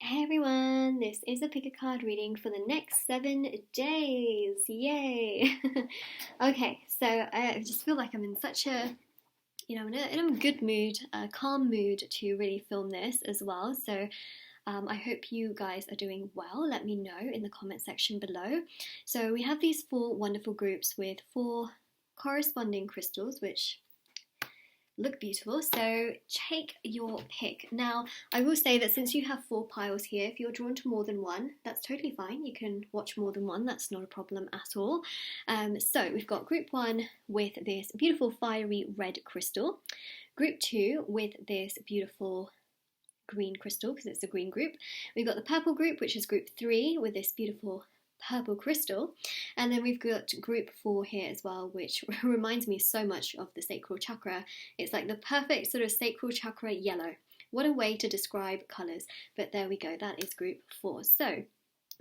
Hey everyone, this is a pick a card reading for the next 7 days. Yay! Okay, so I just feel like I'm in such a, in a good mood, a calm mood to really film this as well. So I hope you guys are doing well. Let me know in the comment section below. So we have these four wonderful groups with four corresponding crystals, which look beautiful, so take your pick. Now, I will say that since you have four piles here, if you're drawn to more than one, that's totally fine. You can watch more than one, that's not a problem at all. So we've got group one with this beautiful fiery red crystal, group two with this beautiful green crystal, because it's a green group. We've got the purple group, which is group three, with this beautiful purple crystal, and then we've got group four here as well, which reminds me so much of the sacral chakra. It's like the perfect sort of sacral chakra yellow. What a way to describe colours, but there we go, that is group four. So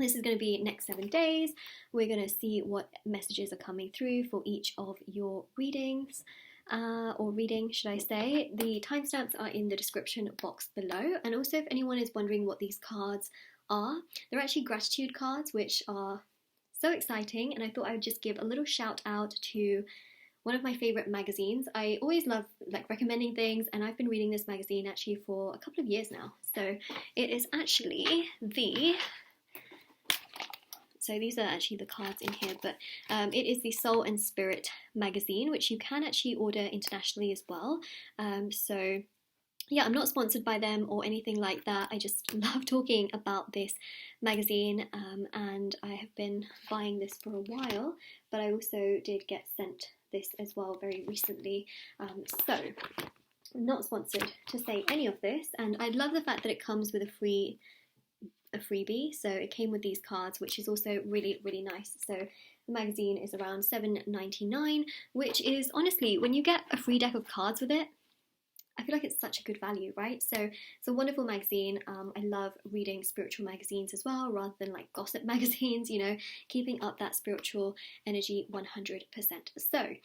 this is going to be next 7 days. We're going to see what messages are coming through for each of your readings. Or reading, should I say. The timestamps are in the description box below, and also if anyone is wondering what these cards are, they're actually gratitude cards, which are so exciting, and I thought I would just give a little shout out to one of my favourite magazines. I always love recommending things, and I've been reading this magazine actually for a couple of years now. So it is actually so these are actually the cards in here, but it is the Soul and Spirit magazine, which you can actually order internationally as well. So yeah, I'm not sponsored by them or anything like that. I just love talking about this magazine, and I have been buying this for a while, but I also did get sent this as well very recently. So I'm not sponsored to say any of this, and I love the fact that it comes with a freebie. So it came with these cards, which is also really, really nice. So the magazine is around $7.99, which is honestly, when you get a free deck of cards with it, I feel like it's such a good value, right? So it's a wonderful magazine. I love reading spiritual magazines as well, rather than like gossip magazines, keeping up that spiritual energy 100%. So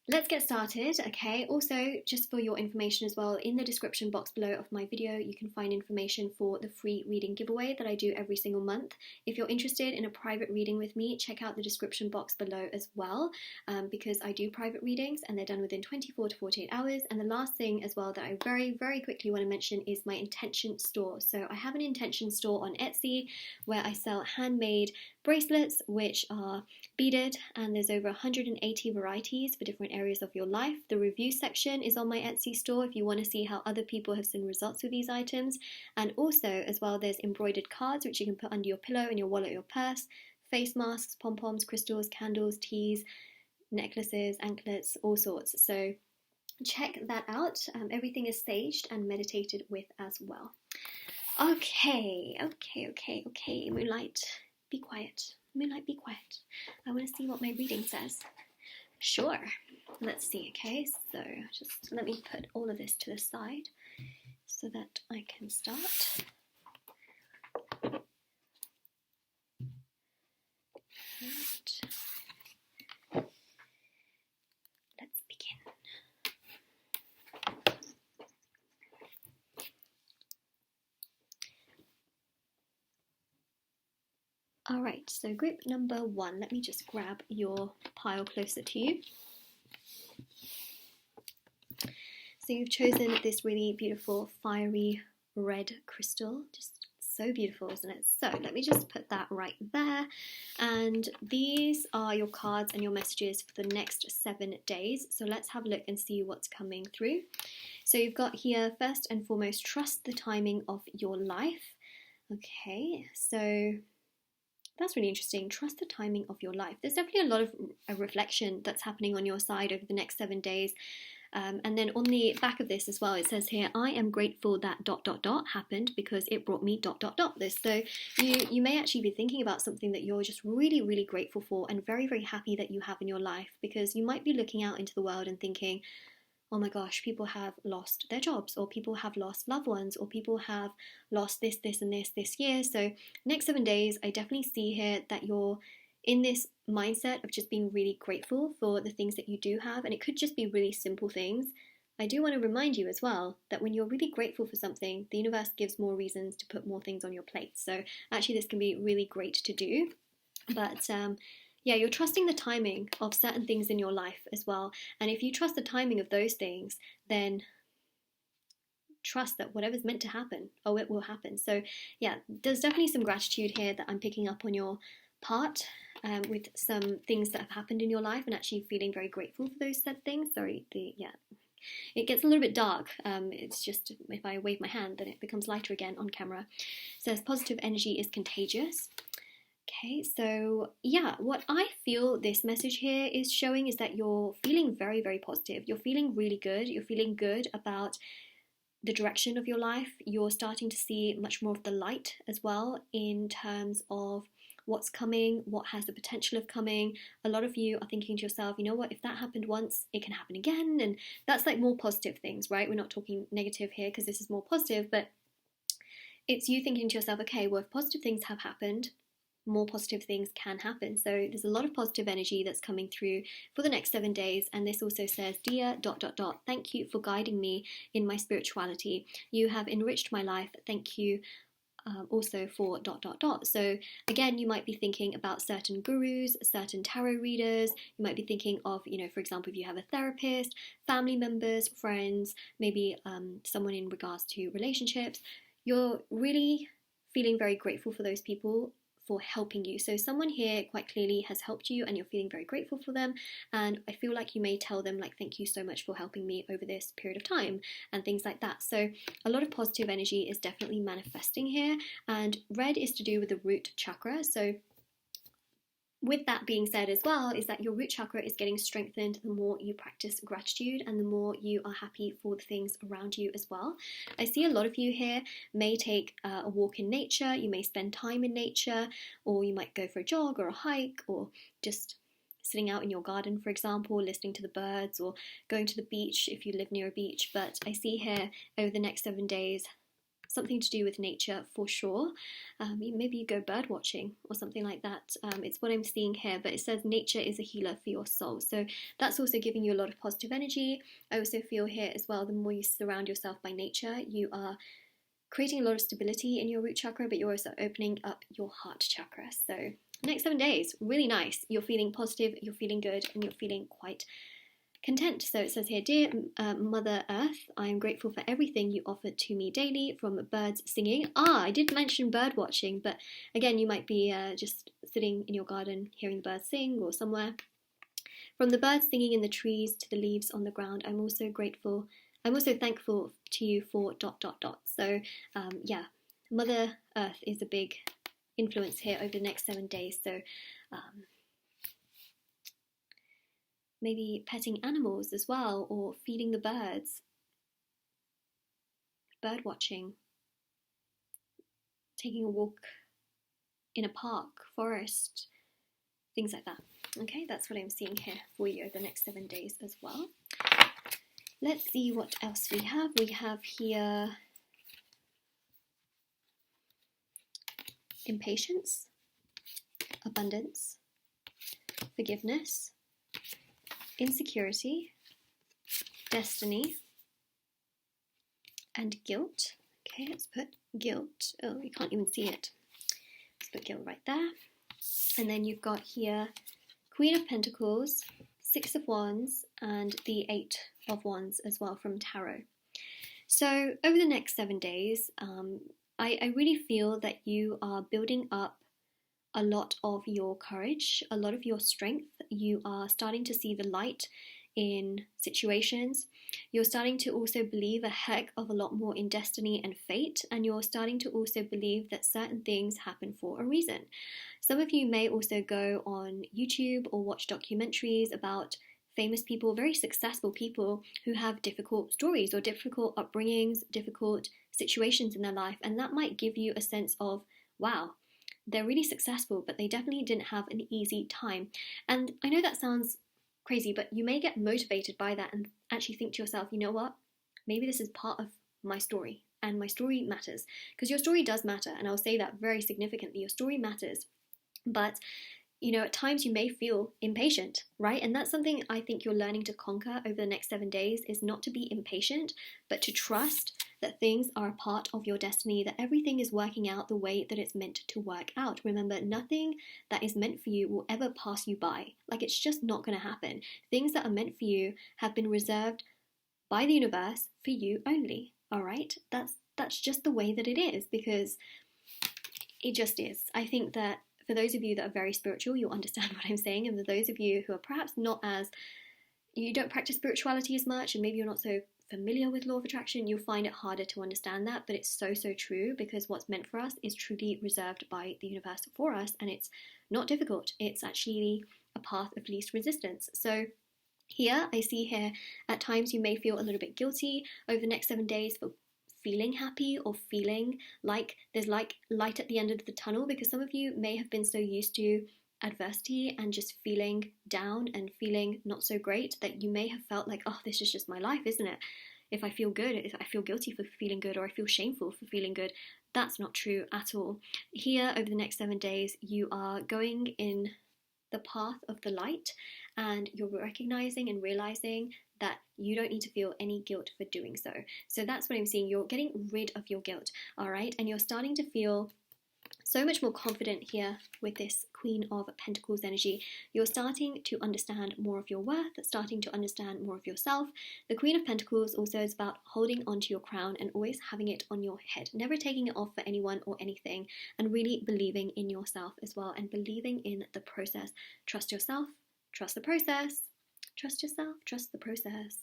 let's get started, okay? Also, just for your information as well, in the description box below of my video, you can find information for the free reading giveaway that I do every single month. If you're interested in a private reading with me, check out the description box below as well, because I do private readings and they're done within 24 to 48 hours. And the last thing as well that I very, very quickly want to mention is my intention store. So I have an intention store on Etsy where I sell handmade bracelets, which are beaded, and there's over 180 varieties for different areas of your life. The review section is on my Etsy store if you want to see how other people have seen results with these items. And also as well, there's embroidered cards which you can put under your pillow, in your wallet, your purse, face masks, pom-poms, crystals, candles, teas, necklaces, anklets, all sorts. So check that out. Everything is saged and meditated with as well. Okay, Moonlight, be quiet. Moonlight, be quiet. I want to see what my reading says. Sure. Let's see, okay? So just let me put all of this to the side so that I can start. And let's begin. Alright, so group number one, let me just grab your pile closer to you. So you've chosen this really beautiful fiery red crystal, just so beautiful, isn't it? So let me just put that right there, and these are your cards and your messages for the next 7 days. So let's have a look and see what's coming through. So you've got here, first and foremost, trust the timing of your life. Okay, so that's really interesting. Trust the timing of your life. There's definitely a lot of reflection that's happening on your side over the next 7 days. And then on the back of this as well, it says here, I am grateful that ... happened because it brought me ... this. So you may actually be thinking about something that you're just really, really grateful for and very, very happy that you have in your life, because you might be looking out into the world and thinking, oh my gosh, people have lost their jobs, or people have lost loved ones, or people have lost this, and this year. So next 7 days, I definitely see here that you're in this mindset of just being really grateful for the things that you do have. And it could just be really simple things, I do want to remind you as well that when you're really grateful for something, the universe gives more reasons to put more things on your plate. So actually this can be really great to do. But yeah, you're trusting the timing of certain things in your life as well. And if you trust the timing of those things, then trust that whatever's meant to happen, oh, it will happen. So yeah, there's definitely some gratitude here that I'm picking up on your part, with some things that have happened in your life and actually feeling very grateful for those said things. Sorry, it gets a little bit dark. It's just if I wave my hand, then it becomes lighter again on camera. It says positive energy is contagious. Okay, so yeah, what I feel this message here is showing is that you're feeling very, very positive. You're feeling really good. You're feeling good about the direction of your life. You're starting to see much more of the light as well in terms of what's coming, what has the potential of coming. A lot of you are thinking to yourself, you know what, if that happened once, it can happen again. And that's like more positive things, right? We're not talking negative here because this is more positive, but it's you thinking to yourself, okay, well, if positive things have happened, more positive things can happen. So there's a lot of positive energy that's coming through for the next 7 days. And this also says, dear ... thank you for guiding me in my spirituality. You have enriched my life. Thank you also for ... So again, you might be thinking about certain gurus, certain tarot readers. You might be thinking of, for example, if you have a therapist, family members, friends, maybe someone in regards to relationships. You're really feeling very grateful for those people for helping you. So someone here quite clearly has helped you and you're feeling very grateful for them. And I feel like you may tell them like, thank you so much for helping me over this period of time and things like that. So a lot of positive energy is definitely manifesting here. And red is to do with the root chakra. So with that being said as well, is that your root chakra is getting strengthened the more you practice gratitude and the more you are happy for the things around you as well. I see a lot of you here may take a walk in nature, you may spend time in nature, or you might go for a jog or a hike, or just sitting out in your garden, for example, listening to the birds, or going to the beach if you live near a beach. But I see here over the next 7 days, something to do with nature for sure. Maybe you go bird watching or something like that. It's what I'm seeing here, but it says nature is a healer for your soul. So that's also giving you a lot of positive energy. I also feel here as well, the more you surround yourself by nature, you are creating a lot of stability in your root chakra, but you're also opening up your heart chakra. So next 7 days, really nice. You're feeling positive, you're feeling good, and you're feeling quite content. So it says here, dear Mother Earth, I am grateful for everything you offer to me daily, from birds singing. I did mention bird watching, but again, you might be just sitting in your garden hearing birds sing or somewhere. From the birds singing in the trees to the leaves on the ground, I'm also thankful to you for ... So yeah, Mother Earth is a big influence here over the next 7 days. So maybe petting animals as well, or feeding the birds, bird watching, taking a walk in a park, forest, things like that. Okay, that's what I'm seeing here for you over the next 7 days as well. Let's see what else we have. We have here impatience, abundance, forgiveness, insecurity, destiny, and guilt. Okay, let's put guilt. Oh, you can't even see it. Let's put guilt right there. And then you've got here Queen of Pentacles, Six of Wands, and the Eight of Wands as well from Tarot. So over the next 7 days, I really feel that you are building up a lot of your courage, a lot of your strength. You are starting to see the light in situations. You're starting to also believe a heck of a lot more in destiny and fate, and you're starting to also believe that certain things happen for a reason. Some of you may also go on YouTube or watch documentaries about famous people, very successful people who have difficult stories or difficult upbringings, difficult situations in their life, and that might give you a sense of, wow, they're really successful, but they definitely didn't have an easy time. And I know that sounds crazy, but you may get motivated by that and actually think to yourself, you know what, maybe this is part of my story, and my story matters, because your story does matter, and I'll say that very significantly. Your story matters, but at times you may feel impatient, right? And that's something I think you're learning to conquer over the next 7 days, is not to be impatient, but to trust that things are a part of your destiny, that everything is working out the way that it's meant to work out. Remember, nothing that is meant for you will ever pass you by. Like, it's just not going to happen. Things that are meant for you have been reserved by the universe for you only, all right? That's just the way that it is, because it just is. I think that for those of you that are very spiritual, you'll understand what I'm saying. And for those of you who are perhaps not as, you don't practice spirituality as much, and maybe you're not so familiar with law of attraction, you'll find it harder to understand that. But it's so, so true, because what's meant for us is truly reserved by the universe for us. And it's not difficult. It's actually a path of least resistance. So here, I see here, at times you may feel a little bit guilty over the next 7 days for feeling happy or feeling like there's like light at the end of the tunnel, because some of you may have been so used to adversity and just feeling down and feeling not so great that you may have felt like, oh, this is just my life, isn't it? If I feel good, if I feel guilty for feeling good, or I feel shameful for feeling good. That's not true at all. Here, over the next 7 days, you are going in the path of the light, and you're recognizing and realizing that you don't need to feel any guilt for doing so. So that's what I'm seeing. You're getting rid of your guilt, all right? And you're starting to feel so much more confident here with this Queen of Pentacles energy. You're starting to understand more of your worth, starting to understand more of yourself. The Queen of Pentacles also is about holding onto your crown and always having it on your head, never taking it off for anyone or anything, and really believing in yourself as well, and believing in the process. Trust yourself, trust the process. Trust yourself, trust the process.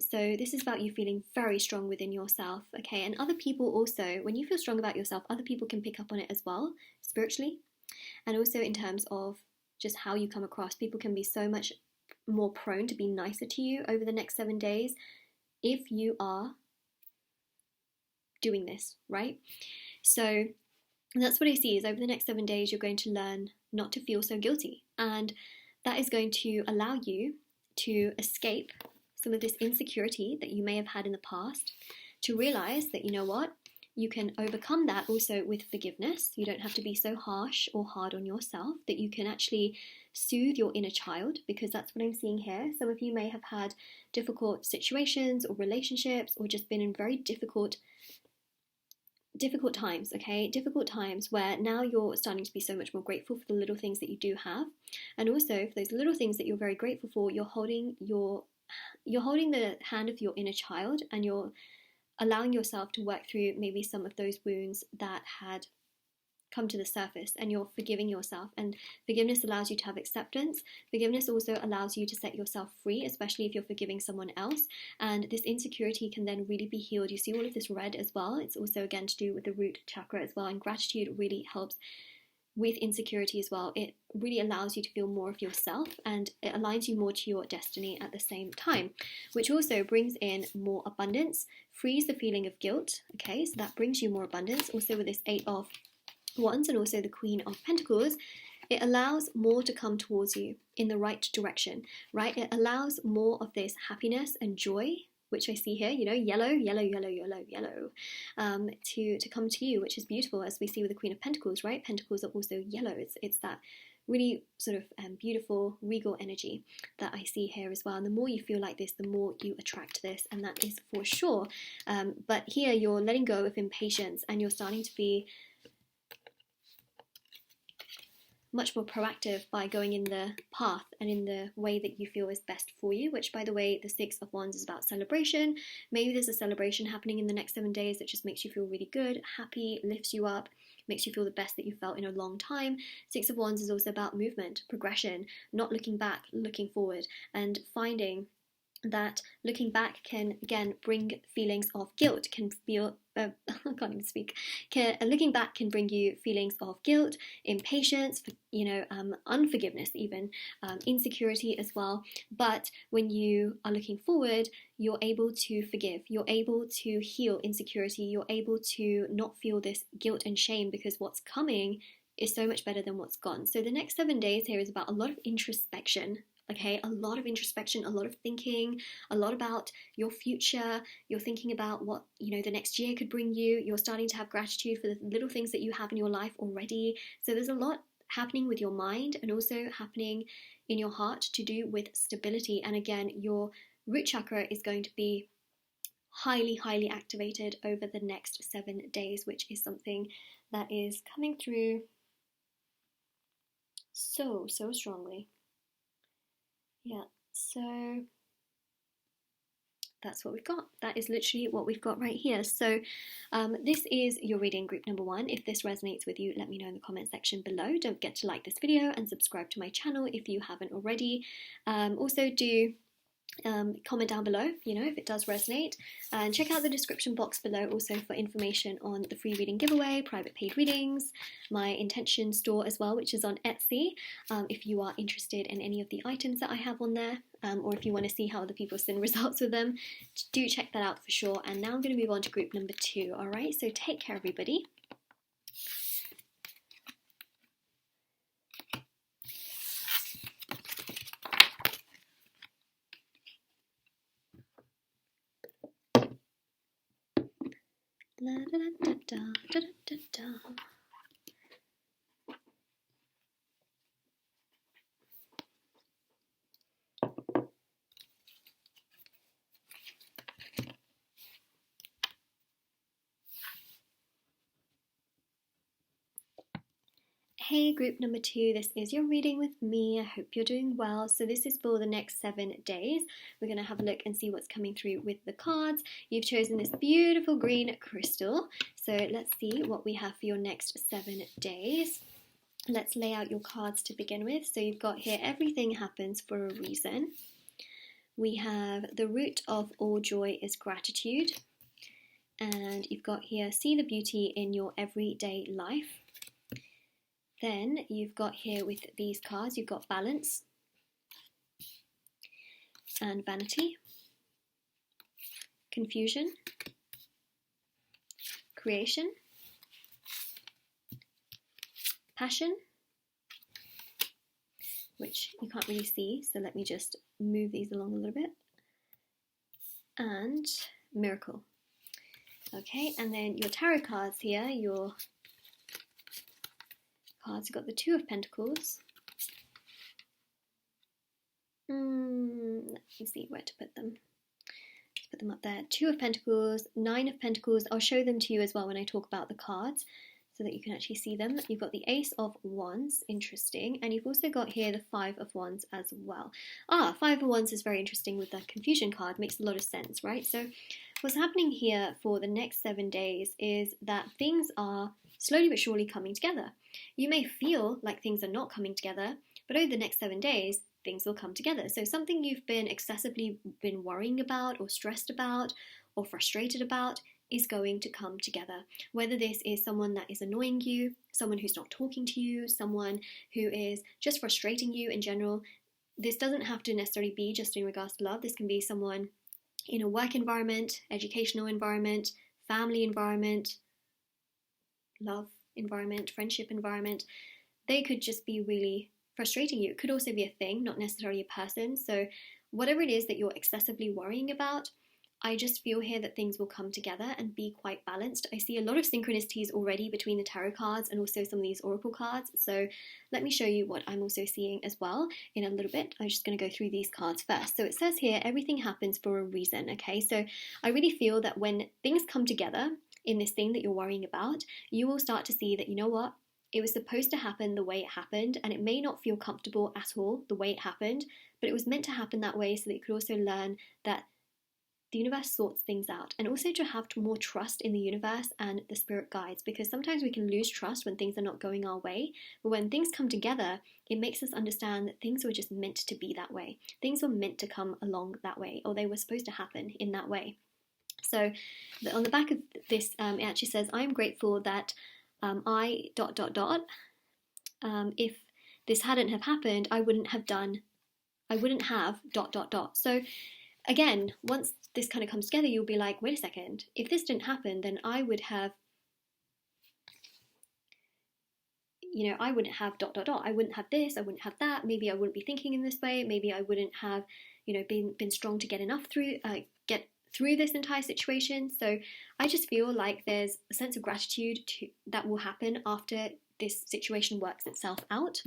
So this is about you feeling very strong within yourself, okay? And other people also, when you feel strong about yourself, other people can pick up on it as well, spiritually. And also in terms of just how you come across. People can be so much more prone to be nicer to you over the next 7 days if you are doing this, right? So that's what I see, is over the next 7 days, you're going to learn not to feel so guilty. And that is going to allow you to escape some of this insecurity that you may have had in the past, to realize that, you know what, you can overcome that also with forgiveness. You don't have to be so harsh or hard on yourself, that you can actually soothe your inner child, because that's what I'm seeing here. Some of you may have had difficult situations or relationships, or just been in very difficult times, okay? Difficult times where now you're starting to be so much more grateful for the little things that you do have. And also for those little things that you're very grateful for, you're holding the hand of your inner child, and you're allowing yourself to work through maybe some of those wounds that had come to the surface, and you're forgiving yourself. And forgiveness allows you to have acceptance. Forgiveness also allows you to set yourself free, especially if you're forgiving someone else. And this insecurity can then really be healed. You see all of this red as well. It's also again to do with the root chakra as well. And gratitude really helps with insecurity as well. It really allows you to feel more of yourself, and it aligns you more to your destiny at the same time, which also brings in more abundance, frees the feeling of guilt. Okay, so that brings you more abundance. Also with this 8 of Wands and also the Queen of Pentacles, it allows more to come towards you in the right direction, right? It allows more of this happiness and joy, which I see here, yellow, to come to you, which is beautiful, as we see with the Queen of Pentacles, right? Pentacles are also yellow. It's that really sort of beautiful, regal energy that I see here as well. And the more you feel like this, the more you attract this, and that is for sure. But here you're letting go of impatience, and you're starting to be much more proactive by going in the path and in the way that you feel is best for you, which, by the way, the 6 of Wands is about celebration. Maybe there's a celebration happening in the next 7 days that just makes you feel really good, happy, lifts you up, makes you feel the best that you felt in a long time. 6 of Wands is also about movement, progression, not looking back, looking forward, and finding that looking back can again bring feelings of guilt, can feel I can't even speak. Looking back can bring you feelings of guilt, impatience, unforgiveness, even insecurity as well. But when you are looking forward, you're able to forgive. You're able to heal insecurity. You're able to not feel this guilt and shame, because what's coming is so much better than what's gone. So the next 7 days here is about a lot of introspection. Okay, a lot of introspection, a lot of thinking, a lot about your future. You're thinking about what, the next year could bring you. You're starting to have gratitude for the little things that you have in your life already. So there's a lot happening with your mind and also happening in your heart to do with stability. And again, your root chakra is going to be highly activated over the next 7 days, which is something that is coming through so strongly. Yeah, so that's what we've got. That is literally what we've got right here. So this is your reading group number 1. If this resonates with you, let me know in the comment section below. Don't forget to like this video and subscribe to my channel if you haven't already. Also do comment down below, if it does resonate, and check out the description box below also for information on the free reading giveaway, private paid readings, my intention store as well, which is on Etsy, if you are interested in any of the items that I have on there, or if you want to see how other people send results with them, do check that out for sure. And now I'm going to move on to group number 2. All right, so take care everybody. La, da, da, da, da, da, da. Hey group number 2, this is your reading with me. I hope you're doing well. So this is for the next 7 days. We're going to have a look and see what's coming through with the cards. You've chosen this beautiful green crystal. So let's see what we have for your next 7 days. Let's lay out your cards to begin with. So you've got here, everything happens for a reason. We have the root of all joy is gratitude. And you've got here, see the beauty in your everyday life. Then you've got here with these cards, you've got balance and vanity, confusion, creation, passion, which you can't really see, so let me just move these along a little bit, and miracle. Okay, and then your tarot cards here, your cards, you've got the 2 of Pentacles. Let me see where to put them. Let's put them up there. 2 of Pentacles, 9 of Pentacles. I'll show them to you as well when I talk about the cards so that you can actually see them. You've got the Ace of Wands, interesting. And you've also got here the 5 of Wands as well. 5 of Wands is very interesting with the confusion card. Makes a lot of sense, right? So what's happening here for the next 7 days is that things are slowly but surely coming together. You may feel like things are not coming together, but over the next 7 days, things will come together. So something you've been excessively worrying about or stressed about or frustrated about is going to come together. Whether this is someone that is annoying you, someone who's not talking to you, someone who is just frustrating you in general. This doesn't have to necessarily be just in regards to love. This can be someone in a work environment, educational environment, family environment, love environment, friendship environment. They could just be really frustrating you. It could also be a thing, not necessarily a person. So whatever it is that you're excessively worrying about, I just feel here that things will come together and be quite balanced. I see a lot of synchronicities already between the tarot cards and also some of these oracle cards. So let me show you what I'm also seeing as well in a little bit. I'm just going to go through these cards first. So it says here, everything happens for a reason. Okay, so I really feel that when things come together in this thing that you're worrying about, you will start to see that, you know what, it was supposed to happen the way it happened, and it may not feel comfortable at all the way it happened, but it was meant to happen that way so that you could also learn that the universe sorts things out, and also to have more trust in the universe and the spirit guides, because sometimes we can lose trust when things are not going our way, but when things come together, it makes us understand that things were just meant to be that way. Things were meant to come along that way, or they were supposed to happen in that way. So on the back of this, it actually says, I'm grateful that if this hadn't have happened, I wouldn't have. So again, once this kind of comes together, you'll be like, wait a second, if this didn't happen, then I would have, I wouldn't have ... I wouldn't have this, I wouldn't have that, maybe I wouldn't be thinking in this way, maybe I wouldn't have, been strong to get through this entire situation. So I just feel like there's a sense of gratitude that will happen after this situation works itself out.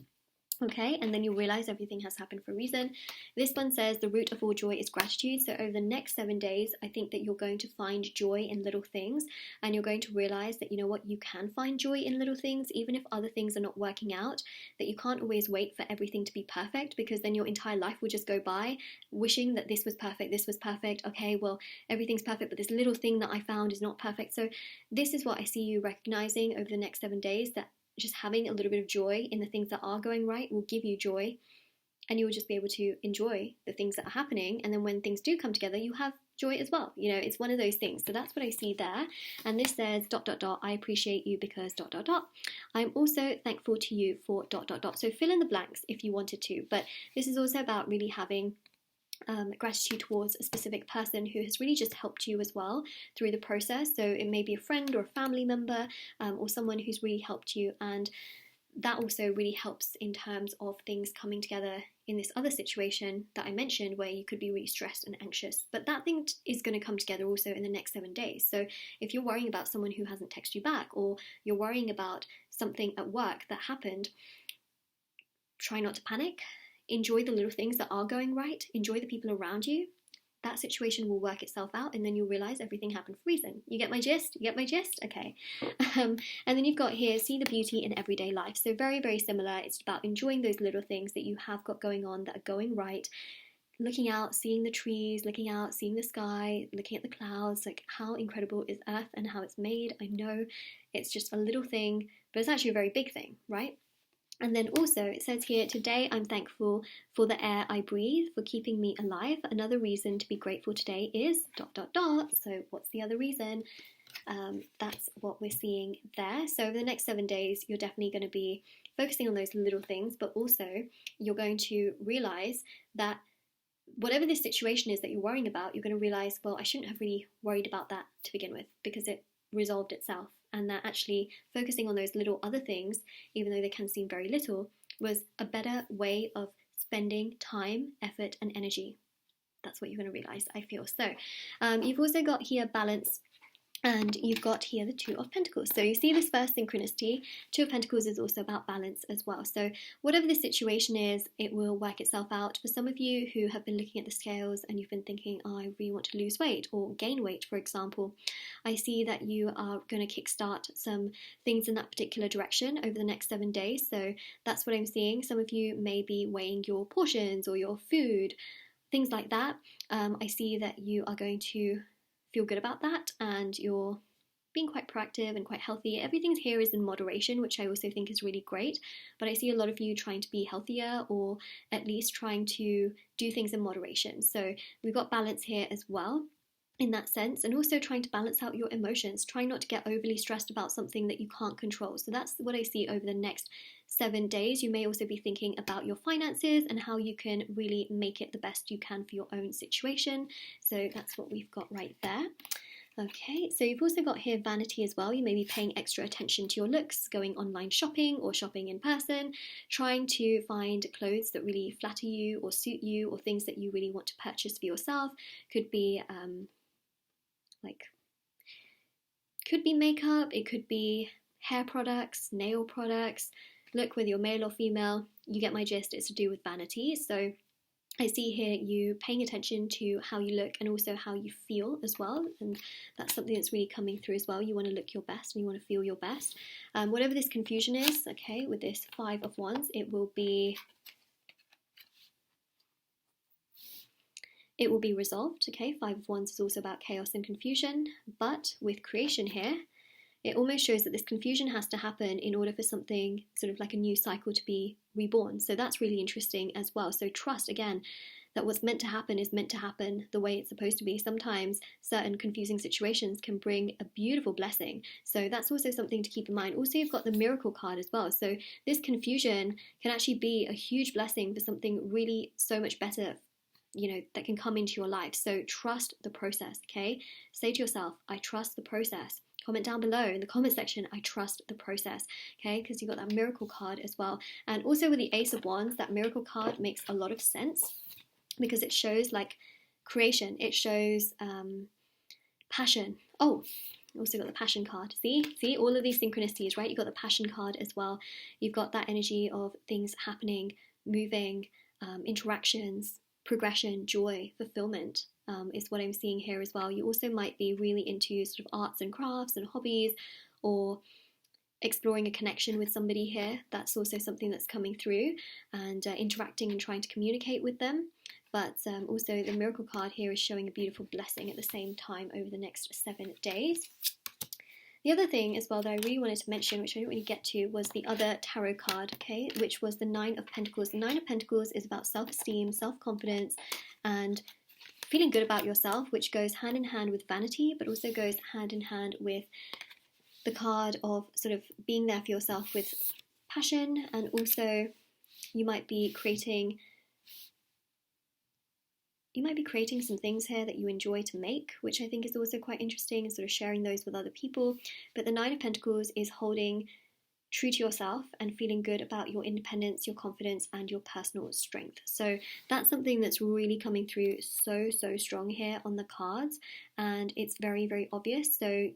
Okay, and then you'll realize everything has happened for a reason. This one says the root of all joy is gratitude. So over the next 7 days, I think that you're going to find joy in little things, and you're going to realize that, you know what, you can find joy in little things, even if other things are not working out, that you can't always wait for everything to be perfect, because then your entire life will just go by wishing that this was perfect. Okay, well, everything's perfect, but this little thing that I found is not perfect. So this is what I see you recognizing over the next 7 days, that just having a little bit of joy in the things that are going right will give you joy, and you will just be able to enjoy the things that are happening. And then when things do come together, you have joy as well. You know, it's one of those things. So that's what I see there. And this says ... I appreciate you because ... I'm also thankful to you for ... So fill in the blanks if you wanted to, but this is also about really having gratitude towards a specific person who has really just helped you as well through the process. So it may be a friend or a family member, or someone who's really helped you, and that also really helps in terms of things coming together in this other situation that I mentioned, where you could be really stressed and anxious. But that thing is going to come together also in the next 7 days. So if you're worrying about someone who hasn't texted you back, or you're worrying about something at work that happened, try not to panic. Enjoy the little things that are going right. Enjoy the people around you. That situation will work itself out, and then you'll realize everything happened for a reason. You get my gist? Okay. And then you've got here, see the beauty in everyday life. So very, very similar. It's about enjoying those little things that you have got going on that are going right. Looking out, seeing the trees, looking out, seeing the sky, looking at the clouds. Like, how incredible is Earth and how it's made? I know it's just a little thing, but it's actually a very big thing, right? And then also it says here, today I'm thankful for the air I breathe, for keeping me alive. Another reason to be grateful today is ... So what's the other reason? That's what we're seeing there. So over the next 7 days, you're definitely going to be focusing on those little things, but also you're going to realize that whatever this situation is that you're worrying about, you're going to realize, well, I shouldn't have really worried about that to begin with, because it resolved itself. And that actually focusing on those little other things, even though they can seem very little, was a better way of spending time, effort, and energy. That's what you're going to realize, I feel. So you've also got here balance, and you've got here the Two of Pentacles. So you see this first synchronicity. Two of Pentacles is also about balance as well. So whatever the situation is, it will work itself out. For some of you who have been looking at the scales and you've been thinking, oh, I really want to lose weight or gain weight, for example, I see that you are going to kickstart some things in that particular direction over the next 7 days. So that's what I'm seeing. Some of you may be weighing your portions or your food, things like that. I see that you are going to feel good about that, and you're being quite proactive and quite healthy. Everything here is in moderation, which I also think is really great, but I see a lot of you trying to be healthier, or at least trying to do things in moderation. So we've got balance here as well in that sense, and also trying to balance out your emotions, trying not to get overly stressed about something that you can't control. So that's what I see over the next 7 days. You may also be thinking about your finances and how you can really make it the best you can for your own situation. So that's what we've got right there. Okay, so you've also got here vanity as well. You may be paying extra attention to your looks, going online shopping or shopping in person, trying to find clothes that really flatter you or suit you, or things that you really want to purchase for yourself. Could be could be makeup, it could be hair products, nail products. Look, whether you're male or female, you get my gist. It's to do with vanity. So I see here you paying attention to how you look and also how you feel as well, and that's something that's really coming through as well. You want to look your best and you want to feel your best. Whatever this confusion is, okay, with this Five of Wands, it will be resolved. Okay, Five of Wands is also about chaos and confusion, but with creation here, it almost shows that this confusion has to happen in order for something sort of like a new cycle to be reborn. So that's really interesting as well. So trust, again, that what's meant to happen is meant to happen the way it's supposed to be. Sometimes certain confusing situations can bring a beautiful blessing. So that's also something to keep in mind. Also, you've got the Miracle card as well. So this confusion can actually be a huge blessing for something really so much better, you know, that can come into your life. So trust the process, okay? Say to yourself, I trust the process. Comment down below in the comment section, I trust the process, okay? Because you've got that Miracle card as well. And also with the Ace of Wands, that Miracle card makes a lot of sense because it shows like creation. It shows passion. Oh, Also got the Passion card. See all of these synchronicities, right? You've got the Passion card as well. You've got that energy of things happening, moving, interactions, progression, joy, fulfillment, is what I'm seeing here as well. You also might be really into sort of arts and crafts and hobbies, or exploring a connection with somebody here. That's also something that's coming through, and interacting and trying to communicate with them. But also the Miracle card here is showing a beautiful blessing at the same time over the next 7 days. The other thing as well that I really wanted to mention, which I didn't really get to, was the other tarot card, okay, which was the Nine of Pentacles. The Nine of Pentacles is about self-esteem, self-confidence, and feeling good about yourself, which goes hand in hand with vanity, but also goes hand in hand with the card of sort of being there for yourself with passion. And also you might be creating some things here that you enjoy to make, which I think is also quite interesting, and sort of sharing those with other people. But the Nine of Pentacles is holding true to yourself and feeling good about your independence, your confidence, and your personal strength. So that's something that's really coming through so strong here on the cards, and it's very, very obvious. So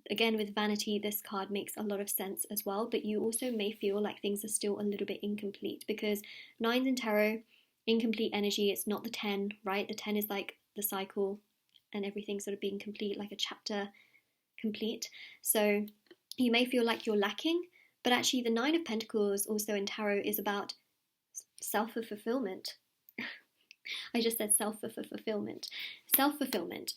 again, with vanity, this card makes a lot of sense as well, but you also may feel like things are still a little bit incomplete, because nines in tarot, incomplete energy. It's not the 10, right? The 10 is like the cycle and everything sort of being complete, like a chapter complete. So you may feel like you're lacking, but actually the Nine of Pentacles also in tarot is about self-fulfillment. I just said self-fulfillment,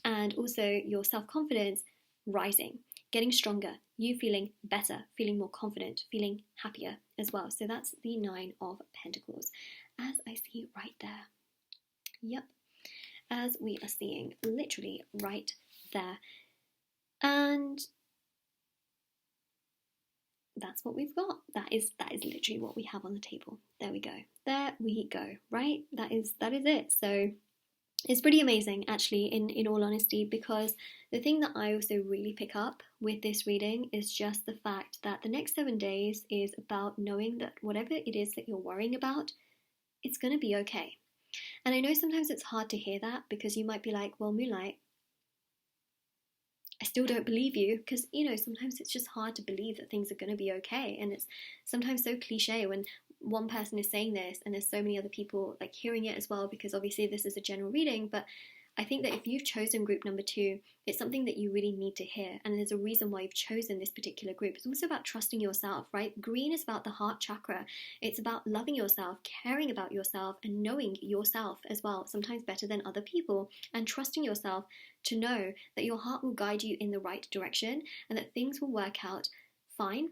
and also your self-confidence rising, getting stronger, you feeling better, feeling more confident, feeling happier as well. So that's the Nine of Pentacles, as I see right there. Yep, as we are seeing literally right there. And that's what we've got. That is literally what we have on the table. There we go. There we go, right? That is it. So it's pretty amazing, actually, in all honesty, because the thing that I also really pick up with this reading is just the fact that the next 7 days is about knowing that whatever it is that you're worrying about, it's going to be okay. And I know sometimes it's hard to hear that, because you might be like, well, Moonlight, I still don't believe you, because, you know, sometimes it's just hard to believe that things are going to be okay. And it's sometimes so cliche when one person is saying this and there's so many other people like hearing it as well, because obviously this is a general reading. But I think that if you've chosen group number 2, it's something that you really need to hear, and there's a reason why you've chosen this particular group. It's also about trusting yourself, right? Green is about the heart chakra. It's about loving yourself, caring about yourself, and knowing yourself as well, sometimes better than other people, and trusting yourself to know that your heart will guide you in the right direction and that things will work out fine.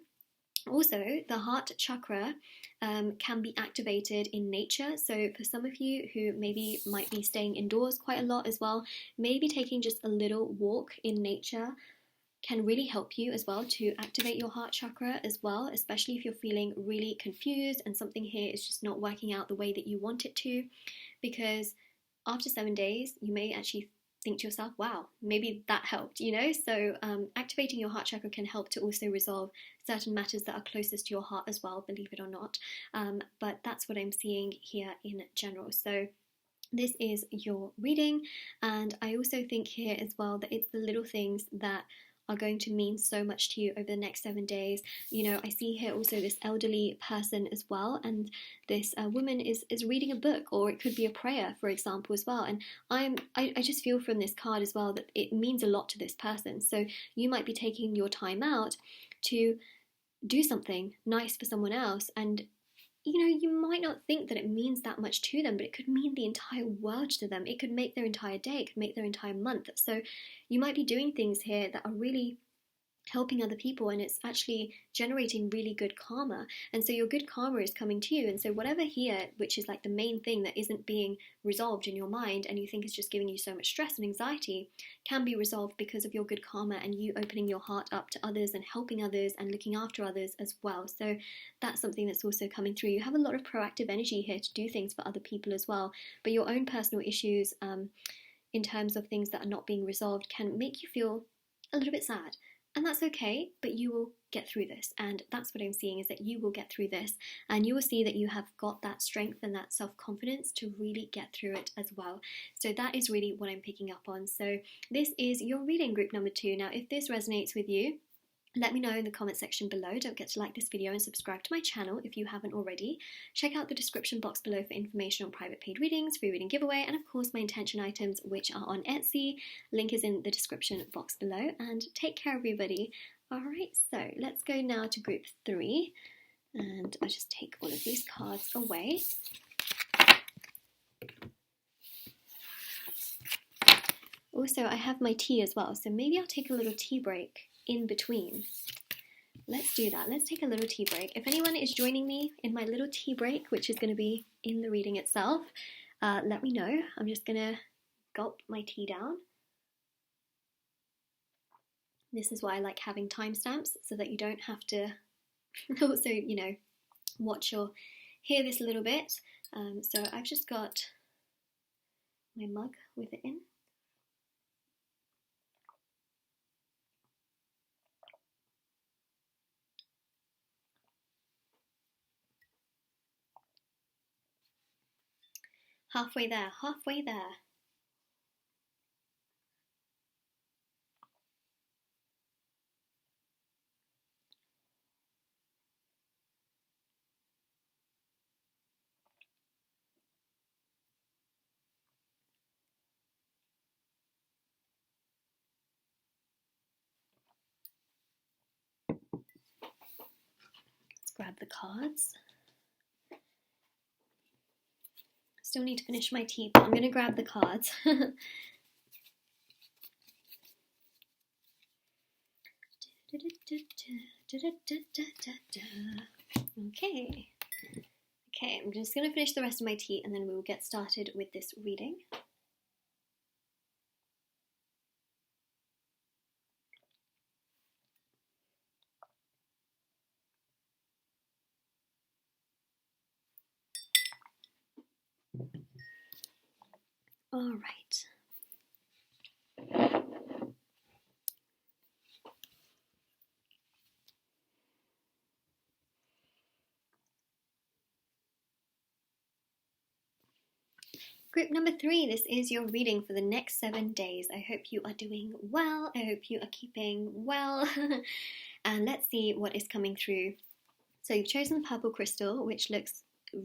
Also, the heart chakra can be activated in nature. So for some of you who maybe might be staying indoors quite a lot as well, maybe taking just a little walk in nature can really help you as well to activate your heart chakra as well, especially if you're feeling really confused and something here is just not working out the way that you want it to. Because after 7 days, you may actually think to yourself, wow, maybe that helped, you know? So activating your heart chakra can help to also resolve certain matters that are closest to your heart as well, believe it or not. But that's what I'm seeing here in general. So this is your reading, and I also think here as well that it's the little things that are going to mean so much to you over the next 7 days. You know, I see here also this elderly person as well, and this woman is reading a book, or it could be a prayer, for example, as well. And I just feel from this card as well that it means a lot to this person. So you might be taking your time out to do something nice for someone else, and you know, you might not think that it means that much to them, but it could mean the entire world to them. It could make their entire day, it could make their entire month. So you might be doing things here that are really helping other people, and it's actually generating really good karma. And so your good karma is coming to you. And so whatever here, which is like the main thing that isn't being resolved in your mind and you think is just giving you so much stress and anxiety, can be resolved because of your good karma and you opening your heart up to others and helping others and looking after others as well. So that's something that's also coming through. You have a lot of proactive energy here to do things for other people as well, but your own personal issues in terms of things that are not being resolved can make you feel a little bit sad. And that's okay, but you will get through this. And that's what I'm seeing, is that you will get through this, and you will see that you have got that strength and that self-confidence to really get through it as well. So that is really what I'm picking up on. So this is your reading group number 2. Now, if this resonates with you, let me know in the comment section below. Don't forget to like this video and subscribe to my channel if you haven't already. Check out the description box below for information on private paid readings, free reading giveaway, and of course my intention items, which are on Etsy. Link is in the description box below, and take care everybody. Alright, so let's go now to group 3, and I'll just take all of these cards away. Also, I have my tea as well, so maybe I'll take a little tea break in between. Let's do that. Let's take a little tea break. If anyone is joining me in my little tea break, which is going to be in the reading itself, let me know. I'm just going to gulp my tea down. This is why I like having timestamps, so that you don't have to also, you know, watch or hear this a little bit. So I've just got my mug with it in. Halfway there, halfway there. Let's grab the cards. Still need to finish my tea, but I'm going to grab the cards. Okay. Okay, I'm just going to finish the rest of my tea and then we will get started with this reading. All right. Group number 3, this is your reading for the next 7 days. I hope you are doing well. I hope you are keeping well. And let's see what is coming through. So you've chosen purple crystal, which looks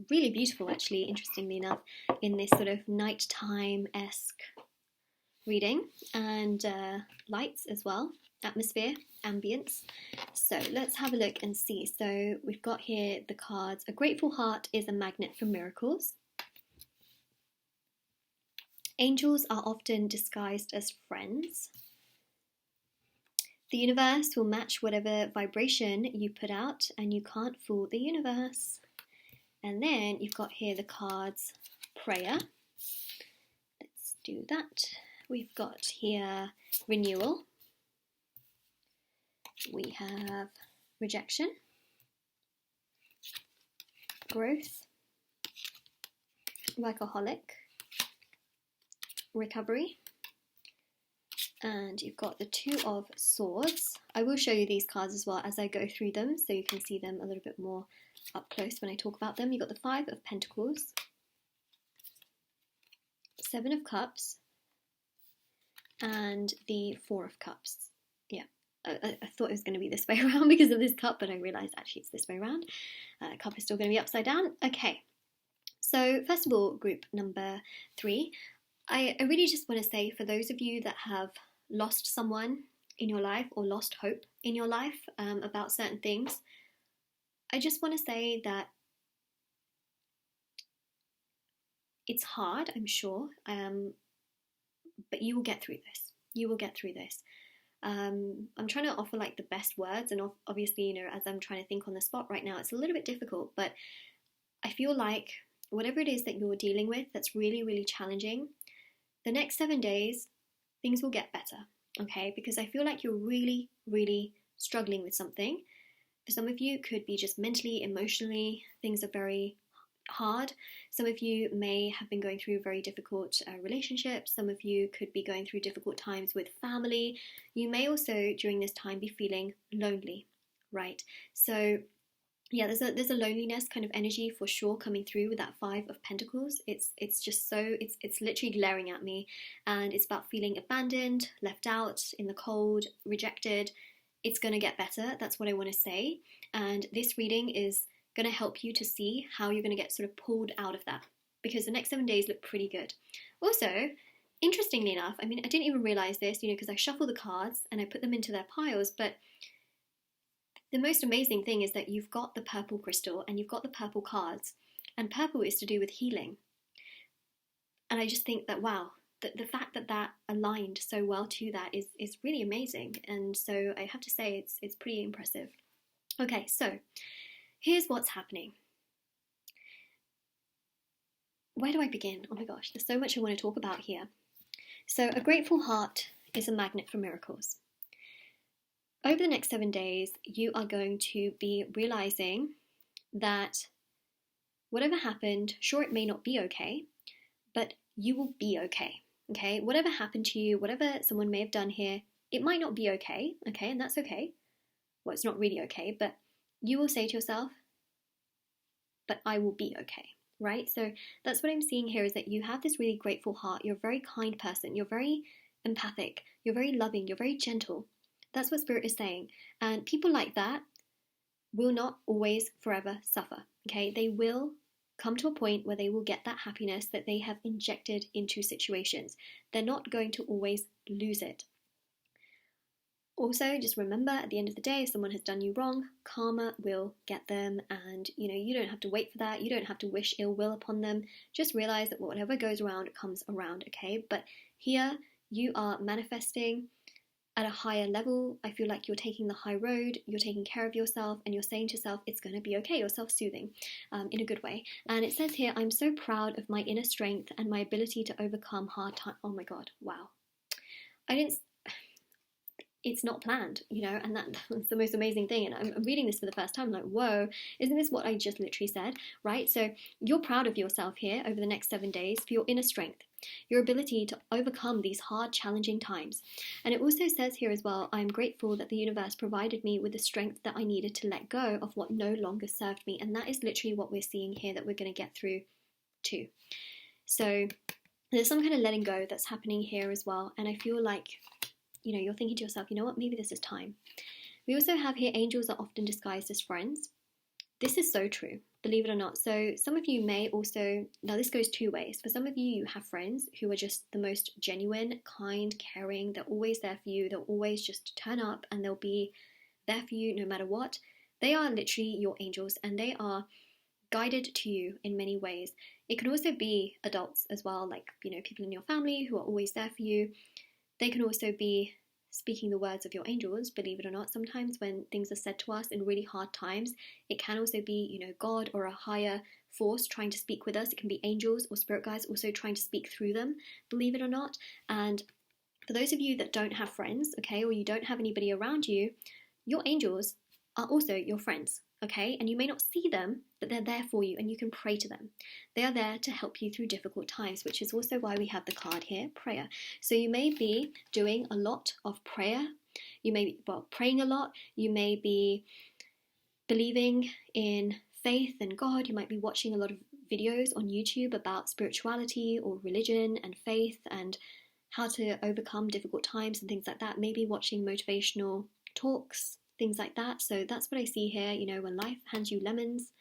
really beautiful actually, interestingly enough, in this sort of nighttime-esque reading, and lights as well, atmosphere, ambience. So let's have a look and see. So we've got here the cards. A grateful heart is a magnet for miracles. Angels are often disguised as friends. The universe will match whatever vibration you put out, and you can't fool the universe. And then you've got here the cards prayer. Let's do that. We've got here renewal. We have rejection, growth, workaholic, recovery, and you've got the 2 of Swords. I will show you these cards as well as I go through them, so you can see them a little bit more up close when I talk about them. You've got the 5 of Pentacles, 7 of Cups, and the 4 of Cups. Yeah, I thought it was going to be this way around because of this cup, but I realised actually it's this way around. Cup is still going to be upside down. Okay, so first of all, group number 3. I really just want to say, for those of you that have lost someone in your life or lost hope in your life about certain things, I just want to say that it's hard, I'm sure, but you will get through this. You will get through this. I'm trying to offer like the best words, and obviously, you know, as I'm trying to think on the spot right now, it's a little bit difficult, but I feel like whatever it is that you're dealing with that's really, really challenging, the next 7 days, things will get better, okay? Because I feel like you're really, really struggling with something. For some of you, it could be just mentally, emotionally, things are very hard. Some of you may have been going through very difficult relationships. Some of you could be going through difficult times with family. You may also during this time be feeling lonely, right? So yeah, there's a loneliness kind of energy for sure coming through with that Five of Pentacles. It's just so it's literally glaring at me, and it's about feeling abandoned, left out in the cold, rejected. It's going to get better. That's what I want to say. And this reading is going to help you to see how you're going to get sort of pulled out of that, because the next 7 days look pretty good. Also, interestingly enough, I mean, I didn't even realize this, because I shuffle the cards and I put them into their piles, but the most amazing thing is that you've got the purple crystal and you've got the purple cards, and purple is to do with healing. And I just think that, wow, the fact that that aligned so well to that is really amazing. And so I have to say it's pretty impressive. Okay, so here's what's happening. Where do I begin? Oh my gosh, there's so much I want to talk about here. So a grateful heart is a magnet for miracles. Over the next 7 days, you are going to be realizing that whatever happened, sure, it may not be okay, but you will be okay, okay? Whatever happened to you, whatever someone may have done here, it might not be okay, okay? And that's okay. Well, it's not really okay, but you will say to yourself, but I will be okay, right? So that's what I'm seeing here, is that you have this really grateful heart. You're a very kind person. You're very empathic. You're very loving. You're very gentle. That's what Spirit is saying. And people like that will not always forever suffer, okay? They will come to a point where they will get that happiness that they have injected into situations. They're not going to always lose it. Also, just remember, at the end of the day, if someone has done you wrong, karma will get them, and you don't have to wait for that. You don't have to wish ill will upon them. Just realize that whatever goes around comes around, okay? But here, you are manifesting at a higher level. I feel like you're taking the high road, you're taking care of yourself, and you're saying to yourself, it's going to be okay. You're self-soothing in a good way. And it says here, I'm so proud of my inner strength and my ability to overcome hard times. Oh my God, wow. It's not planned, and that's the most amazing thing. And I'm reading this for the first time, like, whoa, isn't this what I just literally said, right? So you're proud of yourself here over the next 7 days for your inner strength, your ability to overcome these hard, challenging times. And it also says here as well, I'm grateful that the universe provided me with the strength that I needed to let go of what no longer served me. And that is literally what we're seeing here, that we're going to get through too. So there's some kind of letting go that's happening here as well. And I feel like you're thinking to yourself, you know what, maybe this is time. We also have here, angels are often disguised as friends. This is so true, believe it or not. So some of you may also, now this goes two ways. For some of you, you have friends who are just the most genuine, kind, caring. They're always there for you. They'll always just turn up and they'll be there for you no matter what. They are literally your angels, and they are guided to you in many ways. It can also be adults as well, like, people in your family who are always there for you. They can also be speaking the words of your angels, believe it or not. Sometimes when things are said to us in really hard times, it can also be, God or a higher force trying to speak with us. It can be angels or spirit guides also trying to speak through them, believe it or not. And for those of you that don't have friends, okay, or you don't have anybody around you, your angels are also your friends, okay? And you may not see them, but they're there for you and you can pray to them. They are there to help you through difficult times, which is also why we have the card here, prayer. So you may be doing a lot of prayer. You may be, praying a lot. You may be believing in faith and God. You might be watching a lot of videos on YouTube about spirituality or religion and faith and how to overcome difficult times and things like that. Maybe watching motivational talks, things like that. So that's what I see here. When life hands you lemons,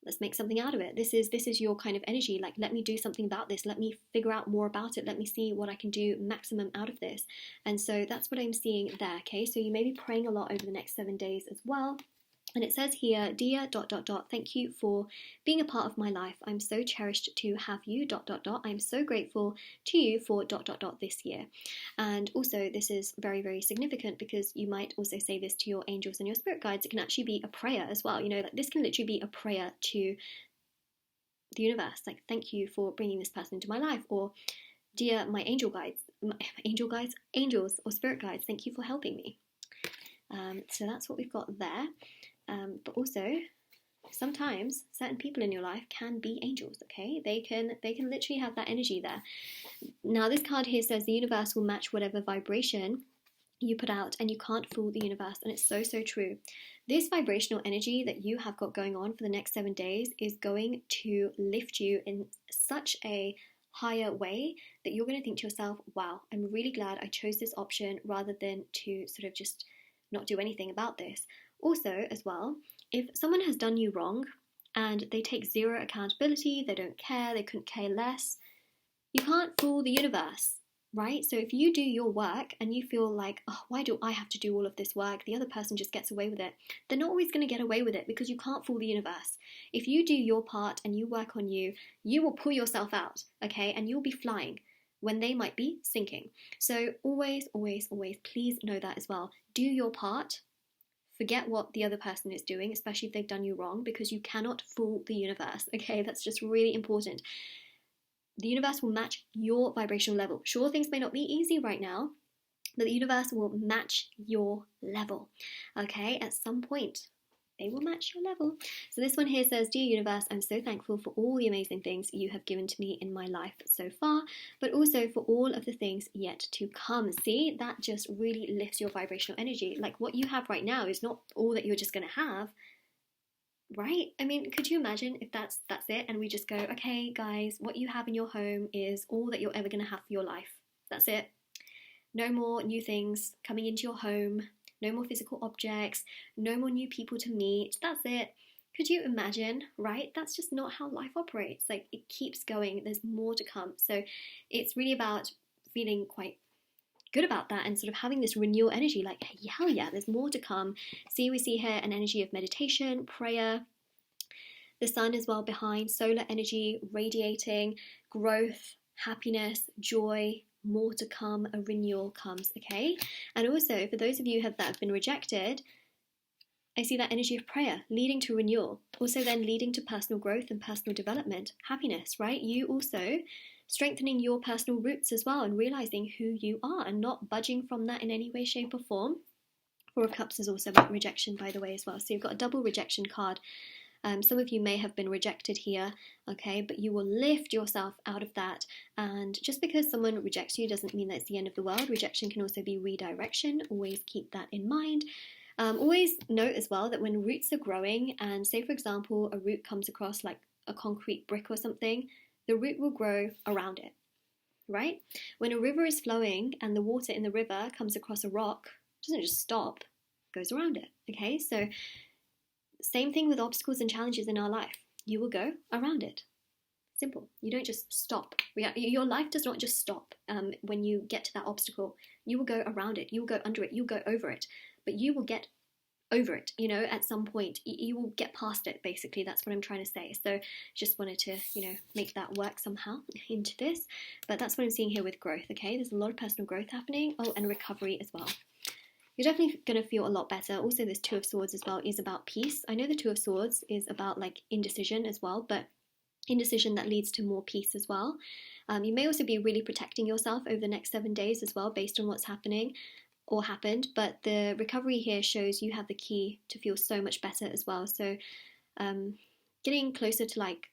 let's make something out of it. This is your kind of energy. Like, let me do something about this. Let me figure out more about it. Let me see what I can do maximum out of this. And so that's what I'm seeing there. Okay, so you may be praying a lot over the next 7 days as well. And it says here, dear ... thank you for being a part of my life. I'm so cherished to have you ... I'm so grateful to you for ... this year. And also this is very, very significant because you might also say this to your angels and your spirit guides. It can actually be a prayer as well. Like, this can literally be a prayer to the universe. Like, thank you for bringing this person into my life. Or, dear my angels or spirit guides, thank you for helping me. So that's what we've got there. But also, sometimes certain people in your life can be angels, okay? They can literally have that energy there. Now this card here says the universe will match whatever vibration you put out, and you can't fool the universe. And it's so true. This vibrational energy that you have got going on for the next 7 days is going to lift you in such a higher way that you're going to think to yourself, wow, I'm really glad I chose this option rather than to sort of just not do anything about this. Also, as well, if someone has done you wrong and they take zero accountability, they don't care, they couldn't care less, you can't fool the universe, right? So if you do your work and you feel like, oh, why do I have to do all of this work? The other person just gets away with it. They're not always going to get away with it because you can't fool the universe. If you do your part and you work on you, you will pull yourself out, okay? And you'll be flying when they might be sinking. So always, always, always, please know that as well. Do your part. Forget what the other person is doing, especially if they've done you wrong, because you cannot fool the universe, okay? That's just really important. The universe will match your vibrational level. Sure, things may not be easy right now, but the universe will match your level, okay? At some point, they will match your level. So this one here says, Dear Universe, I'm so thankful for all the amazing things you have given to me in my life so far, but also for all of the things yet to come. See, that just really lifts your vibrational energy. Like what you have right now is not all that you're just going to have, right? I mean, could you imagine if that's it, and we just go, okay, guys, what you have in your home is all that you're ever going to have for your life. That's it. No more new things coming into your home. No more physical objects, no more new people to meet. That's it. Could you imagine, right? That's just not how life operates. Like, it keeps going. There's more to come. So it's really about feeling quite good about that and sort of having this renewal energy, like, hell yeah, there's more to come. See, we see here an energy of meditation, prayer, the sun as well behind, solar energy radiating, growth, happiness, joy, more to come, a renewal comes, okay? And also, for those of you that have been rejected, I see that energy of prayer leading to renewal, also then leading to personal growth and personal development, happiness, right? You also strengthening your personal roots as well and realizing who you are and not budging from that in any way, shape or form. Four of Cups is also about rejection, by the way, as well. So you've got a double rejection card. Some of you may have been rejected here, okay, but you will lift yourself out of that. And just because someone rejects you doesn't mean that it's the end of the world. Rejection can also be redirection. Always keep that in mind. Always note as well that when roots are growing, and say for example a root comes across like a concrete brick or something, the root will grow around it, right? When a river is flowing and the water in the river comes across a rock, it doesn't just stop, it goes around it, okay? So same thing with obstacles and challenges in our life. You will go around it. Simple. You don't just stop. Your life does not just stop when you get to that obstacle. You will go around it. You will go under it. You will go over it. But you will get over it, you know, at some point. You will get past it, basically. That's what I'm trying to say. So just wanted to, you know, make that work somehow into this. But that's what I'm seeing here with growth, okay? There's a lot of personal growth happening. Oh, and recovery as well. You're definitely going to feel a lot better. Also, this Two of Swords as well is about peace. I know the Two of Swords is about like indecision as well, but indecision that leads to more peace as well. You may also be really protecting yourself over the next 7 days as well, based on what's happening or happened. But the recovery here shows you have the key to feel so much better as well. So getting closer to like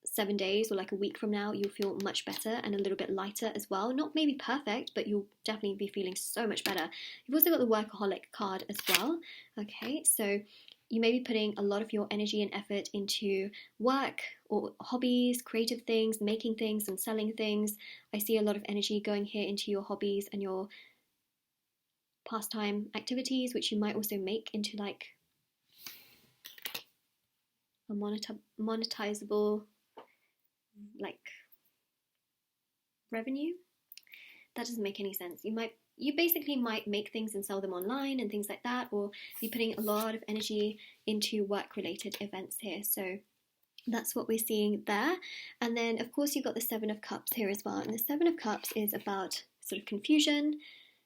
7 days or like a week from now, you'll feel much better and a little bit lighter as well. Not maybe perfect, but you'll definitely be feeling so much better. You've also got the Workaholic card as well. Okay, so you may be putting a lot of your energy and effort into work or hobbies, creative things, making things and selling things. I see a lot of energy going here into your hobbies and your pastime activities, which you might also make into like a monetizable like revenue. That doesn't make any sense. You basically might make things and sell them online and things like that, or be putting a lot of energy into work related events here. So that's what we're seeing there. And then of course you've got the Seven of Cups here as well, and the Seven of Cups is about sort of confusion.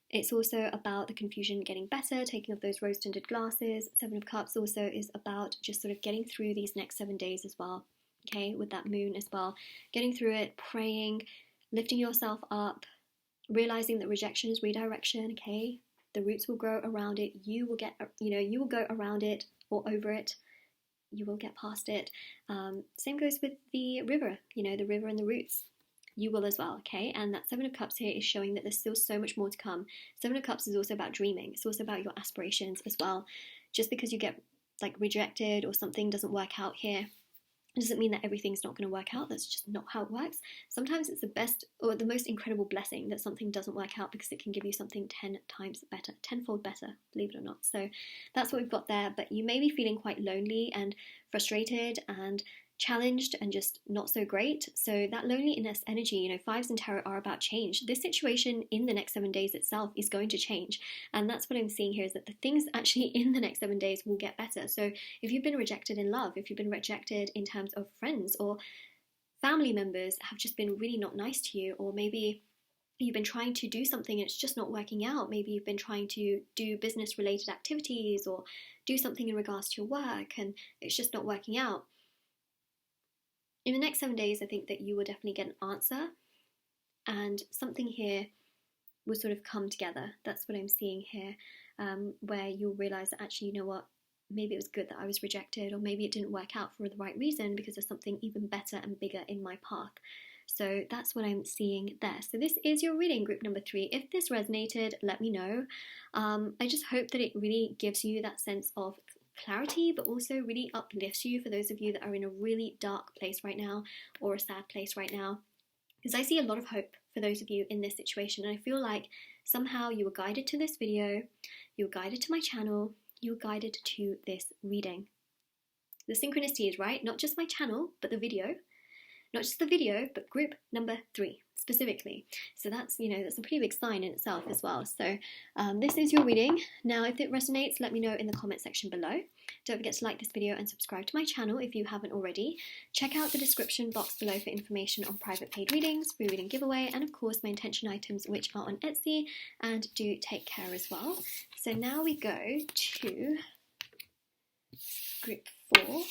It's also about the confusion getting better, taking off those rose tinted glasses. Seven of Cups also is about just sort of getting through these next 7 days as well. Okay, with that moon as well, getting through it, praying, lifting yourself up, realizing that rejection is redirection. Okay, the roots will grow around it. You will get, you will go around it or over it. you will get past it. Same goes with the river, the river and the roots. You will as well, okay? And that Seven of Cups here is showing that there's still so much more to come. Seven of Cups is also about dreaming. It's also about your aspirations as well. Just because you get like rejected or something doesn't work out here, it doesn't mean that everything's not going to work out. That's just not how it works. Sometimes it's the best or the most incredible blessing that something doesn't work out, because it can give you something 10 times better, tenfold better, believe it or not. So that's what we've got there. But you may be feeling quite lonely and frustrated and challenged and just not so great. So that loneliness energy, fives and tarot are about change. This situation in the next 7 days itself is going to change. And that's what I'm seeing here, is that the things actually in the next 7 days will get better. So if you've been rejected in love, if you've been rejected in terms of friends, or family members have just been really not nice to you, or maybe you've been trying to do something and it's just not working out. Maybe you've been trying to do business related activities or do something in regards to your work and it's just not working out. In the next 7 days, I think that you will definitely get an answer, and something here will sort of come together. That's what I'm seeing here, where you'll realize that actually, you know what, maybe it was good that I was rejected, or maybe it didn't work out for the right reason because there's something even better and bigger in my path. So that's what I'm seeing there. So this is your reading, group number 3. If this resonated, let me know. I just hope that it really gives you that sense of clarity, but also really uplifts you for those of you that are in a really dark place right now, or a sad place right now, because I see a lot of hope for those of you in this situation. And I feel like somehow you were guided to this video, you were guided to my channel, you were guided to this reading. The synchronicity is right, not just my channel, but the video. Not just the video, but group number 3 specifically. So that's, that's a pretty big sign in itself as well. So this is your reading. Now, if it resonates, let me know in the comment section below. Don't forget to like this video and subscribe to my channel if you haven't already. Check out the description box below for information on private paid readings, free reading giveaway, and of course my intention items, which are on Etsy, and do take care as well. So now we go to group 4.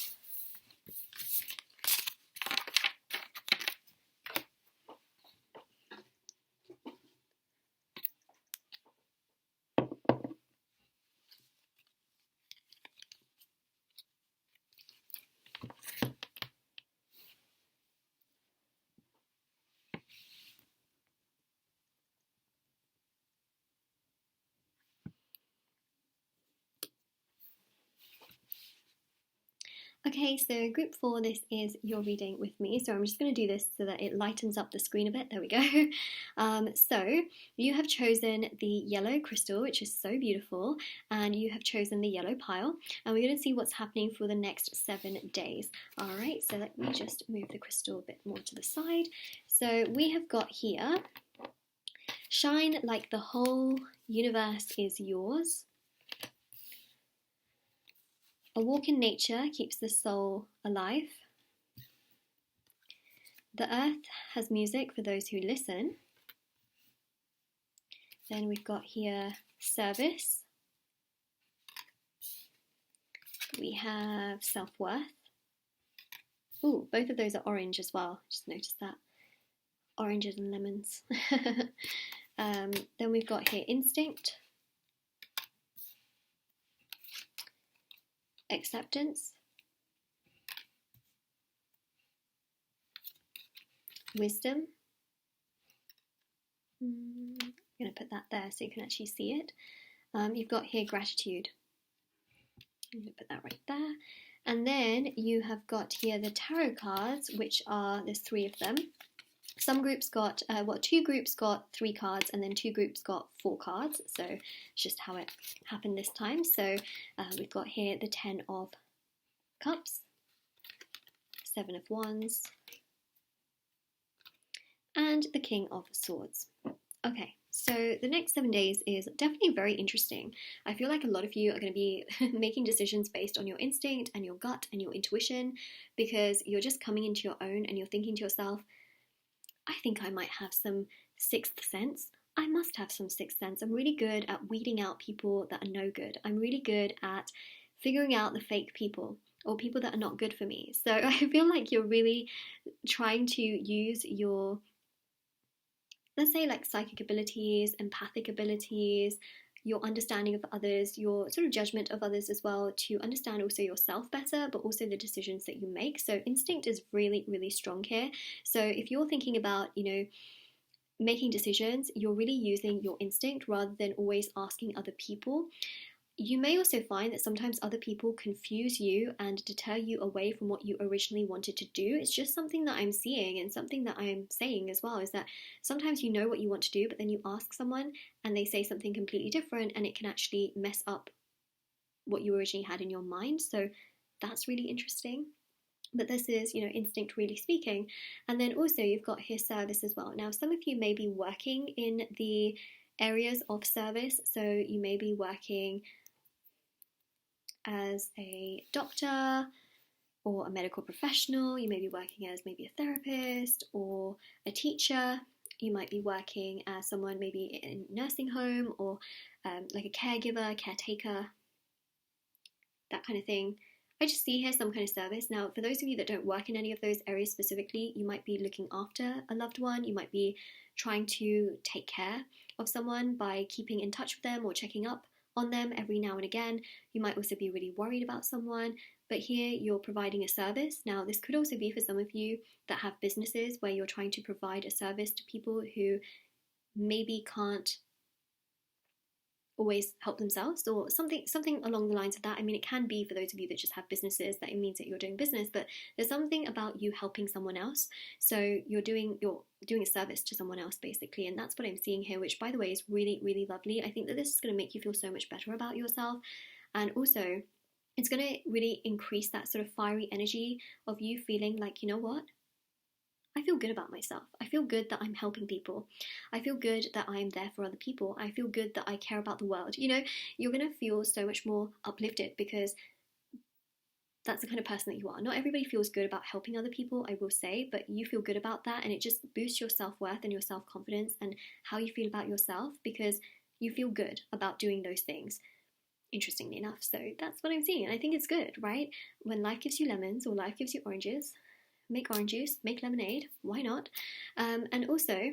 Okay, so group 4, this is your reading with me. So I'm just going to do this so that it lightens up the screen a bit. There we go. So you have chosen the yellow crystal, which is so beautiful, and you have chosen the yellow pile, and we're going to see what's happening for the next 7 days. All right, so let me just move the crystal a bit more to the side. So we have got here, shine like the whole universe is yours. A walk in nature keeps the soul alive. The earth has music for those who listen. Then we've got here service. We have self-worth. Ooh, both of those are orange as well. Just noticed that. Oranges and lemons. Then we've got here instinct. Acceptance, wisdom. I'm going to put that there so you can actually see it. You've got here gratitude. I'm going to put that right there. And then you have got here the tarot cards, which are, there's 3 of them. Some groups got, 2 groups got 3 cards, and then 2 groups got 4 cards. So it's just how it happened this time. So we've got here the 10 of Cups, 7 of Wands, and the King of Swords. Okay, so the next 7 days is definitely very interesting. I feel like a lot of you are going to be making decisions based on your instinct and your gut and your intuition, because you're just coming into your own and you're thinking to yourself, I think I might have some 6th sense. I must have some 6th sense. I'm really good at weeding out people that are no good. I'm really good at figuring out the fake people, or people that are not good for me. So I feel like you're really trying to use your, let's say, like psychic abilities, empathic abilities, your understanding of others, your sort of judgment of others as well, to understand also yourself better, but also the decisions that you make. So instinct is really, really strong here. So if you're thinking about, making decisions, you're really using your instinct rather than always asking other people. You may also find that sometimes other people confuse you and deter you away from what you originally wanted to do. It's just something that I'm seeing, and something that I'm saying as well, is that sometimes you know what you want to do, but then you ask someone and they say something completely different, and it can actually mess up what you originally had in your mind. So that's really interesting. But this is, instinct really speaking. And then also you've got here service as well. Now, some of you may be working in the areas of service. So you may be working as a doctor or a medical professional. You may be working as maybe a therapist or a teacher. You might be working as someone maybe in a nursing home, or like a caregiver, caretaker, that kind of thing. I just see here some kind of service. Now, for those of you that don't work in any of those areas specifically, you might be looking after a loved one. You might be trying to take care of someone by keeping in touch with them or checking up on them every now and again. You might also be really worried about someone, but here you're providing a service. Now, this could also be for some of you that have businesses where you're trying to provide a service to people who maybe can't always help themselves, or something along the lines of that. I mean, it can be for those of you that just have businesses, that it means that you're doing business, but there's something about you helping someone else. So you're doing a service to someone else, basically, and that's what I'm seeing here, which, by the way, is really, really lovely. I think that this is going to make you feel so much better about yourself, and also it's going to really increase that sort of fiery energy of you feeling like, you know what? I feel good about myself. I feel good that I'm helping people. I feel good that I'm there for other people. I feel good that I care about the world. You're going to feel so much more uplifted, because that's the kind of person that you are. Not everybody feels good about helping other people, I will say, but you feel good about that, and it just boosts your self-worth and your self-confidence and how you feel about yourself, because you feel good about doing those things, interestingly enough. So that's what I'm seeing, and I think it's good, right? When life gives you lemons or life gives you oranges, make orange juice, make lemonade, why not? And also,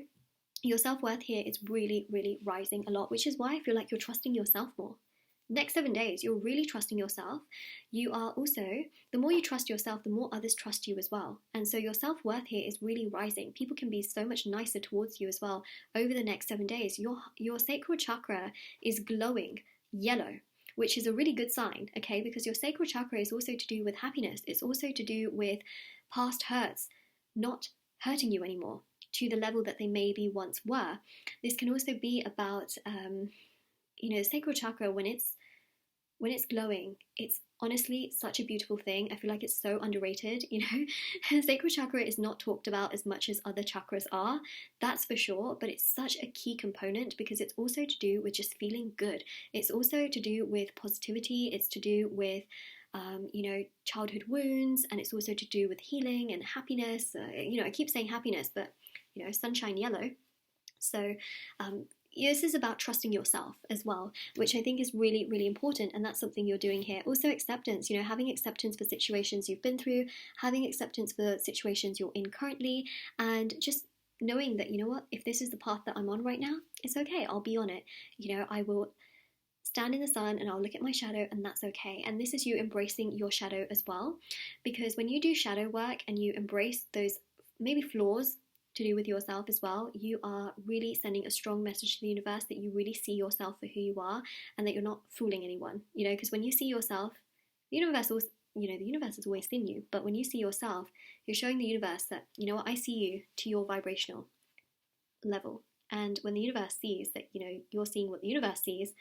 your self-worth here is really, really rising a lot, which is why I feel like you're trusting yourself more. Next 7 days, you're really trusting yourself. You are also, the more you trust yourself, the more others trust you as well. And so your self-worth here is really rising. People can be so much nicer towards you as well over the next 7 days. Your sacral chakra is glowing yellow, which is a really good sign, okay? Because your sacral chakra is also to do with happiness. It's also to do with past hurts not hurting you anymore to the level that they maybe once were. This can also be about, sacral chakra, when it's glowing, it's honestly such a beautiful thing. I feel like it's so underrated, Sacral chakra is not talked about as much as other chakras are, that's for sure, but it's such a key component because it's also to do with just feeling good. It's also to do with positivity. It's to do with childhood wounds, and it's also to do with healing and happiness. I keep saying happiness, but sunshine yellow. So this is about trusting yourself as well, which I think is really, really important, and that's something you're doing here. Also acceptance, having acceptance for situations you've been through, having acceptance for situations you're in currently, and just knowing that, if this is the path that I'm on right now, it's okay, I'll be on it. I will stand in the sun and I'll look at my shadow, and that's okay. And this is you embracing your shadow as well, because when you do shadow work and you embrace those maybe flaws to do with yourself as well, you are really sending a strong message to the universe that you really see yourself for who you are, and that you're not fooling anyone, because when you see yourself, the universe also, the universe has always seen you, but when you see yourself, you're showing the universe that, I see you to your vibrational level. And when the universe sees that, you're seeing what the universe sees,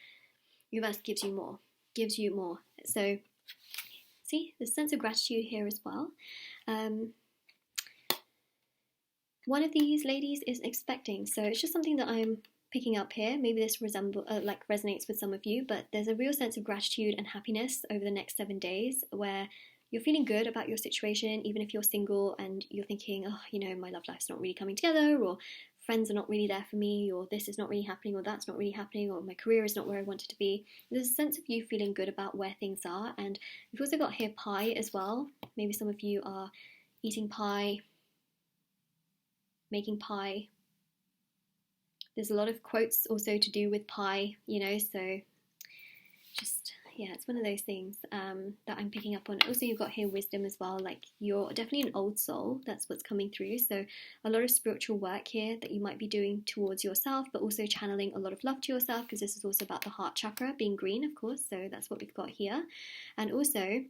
universe gives you more. So see, there's a sense of gratitude here as well. One of these ladies is expecting, so it's just something that I'm picking up here. Maybe this resonates with some of you, but there's a real sense of gratitude and happiness over the next 7 days where you're feeling good about your situation, even if you're single and you're thinking, my love life's not really coming together, or friends are not really there for me, or this is not really happening, or that's not really happening, or my career is not where I want it to be. There's a sense of you feeling good about where things are. And we've also got here pie as well. Maybe some of you are eating pie, making pie, There's a lot of quotes also to do with pi, you know, so just, yeah, it's one of those things that I'm picking up on. Also, you've got here wisdom as well, like you're definitely an old soul, that's what's coming through. So a lot of spiritual work here that you might be doing towards yourself, but also channeling a lot of love to yourself, because this is also about the heart chakra being green, of course, so that's what we've got here. And also,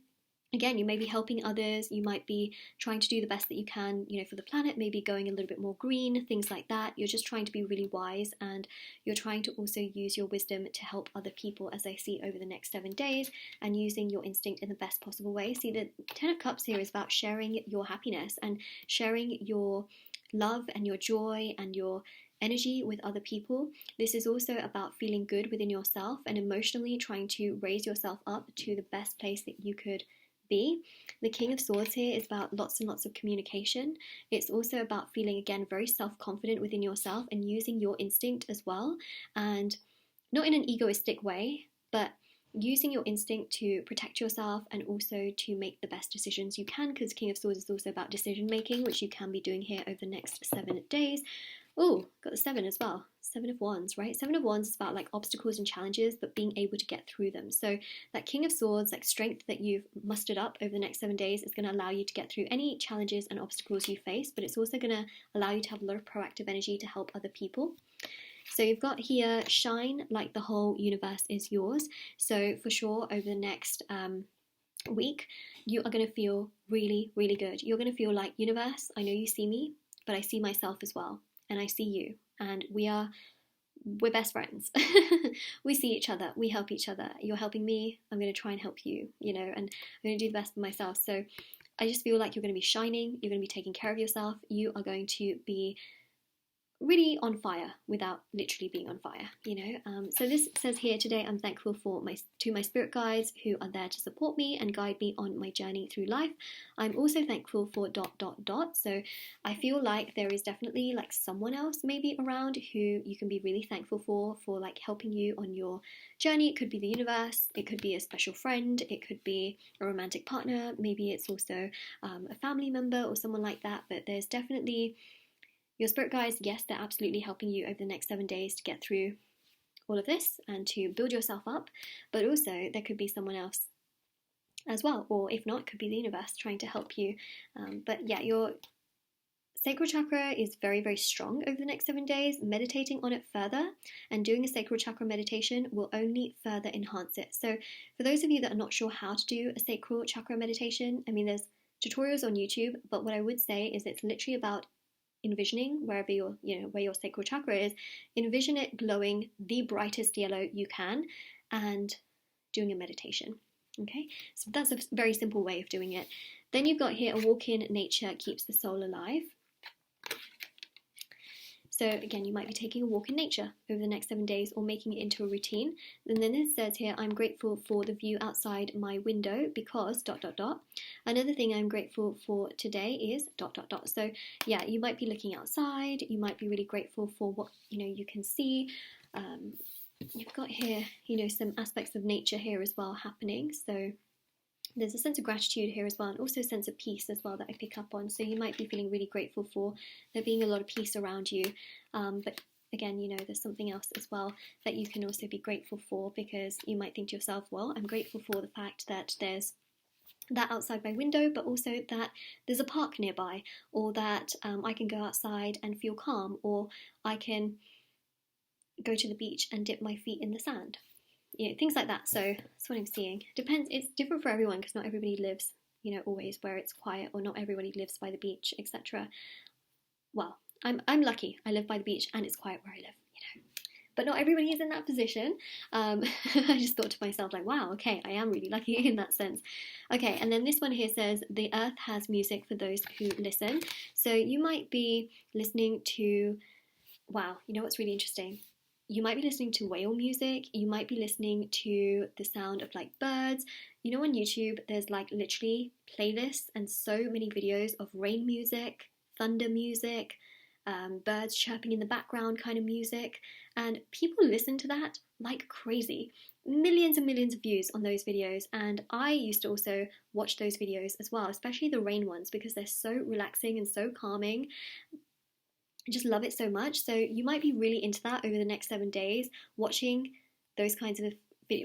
again, you may be helping others, you might be trying to do the best that you can, you know, for the planet, maybe going a little bit more green, things like that. You're just trying to be really wise, and you're trying to also use your wisdom to help other people, as I see over the next 7 days, and using your instinct in the best possible way. See, the Ten of Cups here is about sharing your happiness and sharing your love and your joy and your energy with other people. This is also about feeling good within yourself and emotionally trying to raise yourself up to the best place that you could be. The King of Swords here is about lots and lots of communication. It's also about feeling, again, very self-confident within yourself and using your instinct as well, and not in an egoistic way, but using your instinct to protect yourself and also to make the best decisions you can, because King of Swords is also about decision making, which you can be doing here over the next 7 days. Oh, got the 7 as well. 7 of Wands, right? 7 of Wands is about like obstacles and challenges, but being able to get through them. So that King of Swords, like strength that you've mustered up over the next 7 days, is going to allow you to get through any challenges and obstacles you face, but it's also going to allow you to have a lot of proactive energy to help other people. So you've got here, shine like the whole universe is yours. So for sure, over the next week, you are going to feel really, really good. You're going to feel like, universe, I know you see me, but I see myself as well. And I see you, and we're best friends. We see each other, we help each other. You're helping me, I'm going to try and help you, you know, and I'm going to do the best for myself. So I just feel like you're going to be shining, you're going to be taking care of yourself, you are going to be really on fire without literally being on fire, you know. So this says here, today I'm thankful for my spirit guides who are there to support me and guide me on my journey through life. I'm also thankful for ... So I feel like there is definitely like someone else maybe around who you can be really thankful for like helping you on your journey. It could be the universe, it could be a special friend, it could be a romantic partner, maybe it's also a family member or someone like that. But there's definitely your spirit guides, yes, they're absolutely helping you over the next 7 days to get through all of this and to build yourself up, but also there could be someone else as well, or if not, it could be the universe trying to help you. But yeah, your sacral chakra is very, very strong over the next 7 days. Meditating on it further and doing a sacral chakra meditation will only further enhance it. So for those of you that are not sure how to do a sacral chakra meditation, I mean, there's tutorials on YouTube, but what I would say is it's literally about envisioning wherever your, you know, where your sacral chakra is, envision it glowing the brightest yellow you can and doing a meditation. Okay, so that's a very simple way of doing it. Then you've got here, a walk in nature keeps the soul alive. So again, you might be taking a walk in nature over the next 7 days or making it into a routine. And then it says here, I'm grateful for the view outside my window because ... Another thing I'm grateful for today is ... So yeah, you might be looking outside, you might be really grateful for what, you know, you can see. You've got here, you know, some aspects of nature here as well happening. So there's a sense of gratitude here as well, and also a sense of peace as well that I pick up on. So you might be feeling really grateful for there being a lot of peace around you. But again, you know, there's something else as well that you can also be grateful for, because you might think to yourself, well, I'm grateful for the fact that there's that outside my window, but also that there's a park nearby, or that I can go outside and feel calm, or I can go to the beach and dip my feet in the sand. You know, things like that. So that's what I'm seeing. Depends, it's different for everyone, because not everybody lives, you know, always where it's quiet, or not everybody lives by the beach, etc. Well, I'm lucky. I live by the beach and it's quiet where I live, you know. But not everybody is in that position. I just thought to myself, like, wow, okay, I am really lucky in that sense. Okay, and then this one here says, the earth has music for those who listen. So you might be listening to, wow, you know what's really interesting? You might be listening to whale music, you might be listening to the sound of like birds. You know, on YouTube, there's like literally playlists and so many videos of rain music, thunder music, birds chirping in the background kind of music, and people listen to that like crazy. Millions and millions of views on those videos, and I used to also watch those videos as well, especially the rain ones, because they're so relaxing and so calming. I just love it so much. So you might be really into that over the next 7 days, watching those kinds of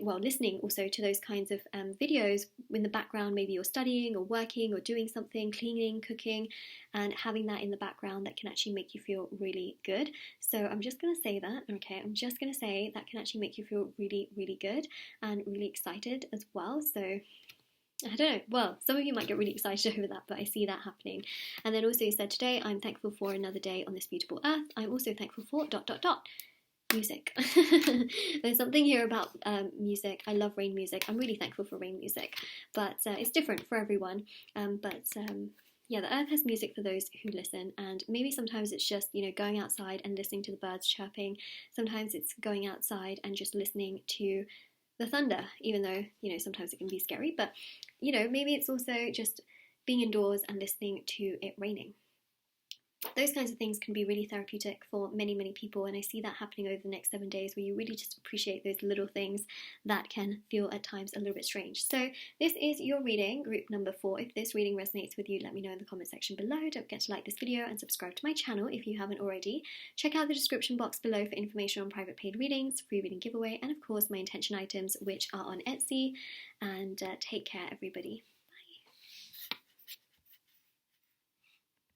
well, listening also to those kinds of videos in the background. Maybe you're studying or working or doing something, cleaning, cooking, and having that in the background that can actually make you feel really good. So I'm just going to say that, okay? I'm just going to say that can actually make you feel really, really good and really excited as well. So I don't know. Well, some of you might get really excited over that, but I see that happening. And then also you said, today I'm thankful for another day on this beautiful earth. I'm also thankful for ... music. There's something here about music. I love rain music. I'm really thankful for rain music, but it's different for everyone. Yeah, the earth has music for those who listen, and maybe sometimes it's just, going outside and listening to the birds chirping. Sometimes it's going outside and just listening to the thunder, even though, sometimes it can be scary, but, maybe it's also just being indoors and listening to it raining. Those kinds of things can be really therapeutic for many, many people, and I see that happening over the next 7 days, where you really just appreciate those little things that can feel at times a little bit strange. So this is your reading, group number 4. If this reading resonates with you, let me know in the comment section below. Don't forget to like this video and subscribe to my channel if you haven't already. Check out the description box below for information on private paid readings, free reading giveaway, and of course my intention items, which are on Etsy. And take care, everybody.